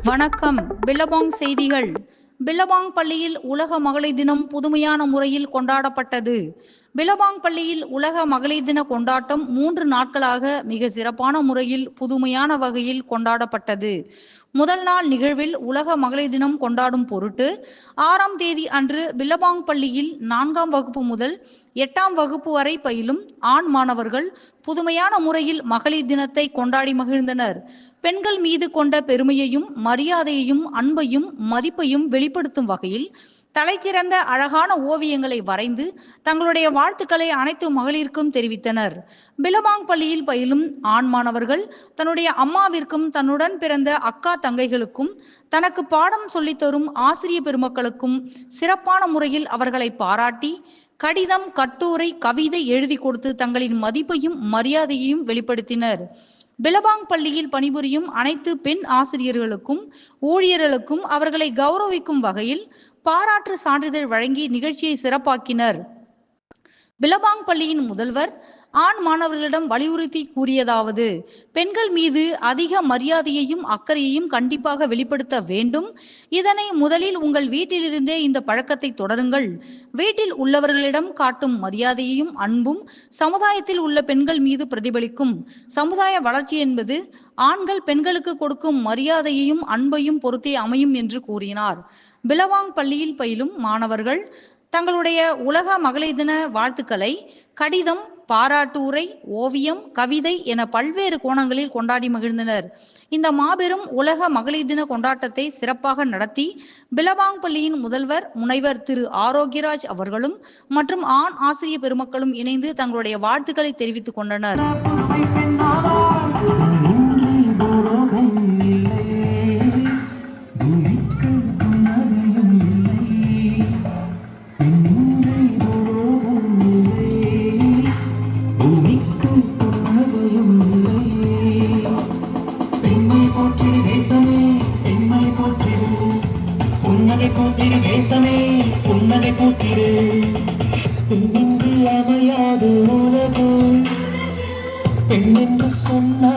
வணக்கம். பில்லபாங் செய்திகள். பில்லபாங் பள்ளியில் உலக மகளிர் தினம் புதுமையான முறையில் கொண்டாடப்பட்டது. பில்லபாங் பள்ளியில் உலக மகளிர் தின கொண்டாட்டம் 3 நாட்களாக மிக சிறப்பான முறையில் புதுமையான வகையில் கொண்டாடப்பட்டது. முதல் நாள் நிகழ்வில் உலக மகளிர் தினம் கொண்டாடும் பொருட்டு 6ஆம் தேதி அன்று பில்லபாங் பள்ளியில் 4ஆம் வகுப்பு முதல் 8ஆம் வகுப்பு வரை பயிலும் ஆண் மாணவர்கள் புதுமையான முறையில் மகளிர் தினத்தை கொண்டாடி மகிழ்ந்தனர். பெண்கள் மீது கொண்ட பெருமையையும் மரியாதையையும் அன்பையும் மதிப்பையும் வெளிப்படுத்தும் வகையில் தலைச்சிறந்த அழகான ஓவியங்களை வரைந்து தங்களுடைய வாழ்த்துக்களை அனைத்து மகளிருக்கும் தெரிவித்தனர். பில்லபாங் பள்ளியில் பயிலும் ஆண் மாணவர்கள் தன்னுடைய அம்மாவிற்கும் தன்னுடன் பிறந்த அக்கா தங்கைகளுக்கும் தனக்கு பாடம் சொல்லித்தரும் ஆசிரியர் பெருமக்களுக்கும் சிறப்பான முறையில் அவர்களை பாராட்டி கடிதம், கட்டுரை, கவிதை எழுதி கொடுத்து தங்களின் மதிப்பையும் மரியாதையையும் வெளிப்படுத்தினர். பில்லபாங் பள்ளியில் பணிபுரியும் அனைத்து பெண் ஆசிரியர்களுக்கும் ஊழியர்களுக்கும் அவர்களை கௌரவிக்கும் வகையில் பாராட்டு சான்றிதழ் வழங்கி நிகழ்ச்சியை சிறப்பாக்கினர். பில்லபாங் பள்ளியின் முதல்வர் ஆண் மாணவர்களிடம் வலியுறுத்தி கூறியதாவது: பெண்கள் மீது அதிக மரியாதையையும் அக்கறையையும் கண்டிப்பாக வெளிப்படுத்த வேண்டும். இதனை முதலில் உங்கள் வீட்டிலிருந்தே இந்த பழக்கத்தை தொடருங்கள். வீட்டில் உள்ளவர்களிடம் காட்டும் மரியாதையையும் அன்பும் சமுதாயத்தில் உள்ள பெண்கள் மீது பிரதிபலிக்கும். சமுதாய வளர்ச்சி என்பது ஆண்கள் பெண்களுக்கு கொடுக்கும் மரியாதையையும் அன்பையும் பொறுத்தே அமையும் என்று கூறினார். பில்லபாங் பள்ளியில் பயிலும் மாணவர்கள் தங்களுடைய உலக மகளிர் தின வாழ்த்துக்களை கடிதம், பாராட்டு உரை, ஓவியம், கவிதை என பல்வேறு கோணங்களில் கொண்டாடி மகிழ்ந்தனர். இந்த மாபெரும் உலக மகளிர் தின கொண்டாட்டத்தை சிறப்பாக நடத்தி பில்லபாங் பள்ளியின் முதல்வர் முனைவர் திரு ஆரோக்கியராஜ் அவர்களும் மற்றும் ஆண் ஆசிரியர் பெருமக்களும் இணைந்து தங்களுடைய வாழ்த்துக்களை தெரிவித்துக் கொண்டனர். புன்னகை போற்றிரு பெண்ணென்று அமையாது உலகம் பெண்ணென்று சொன்ன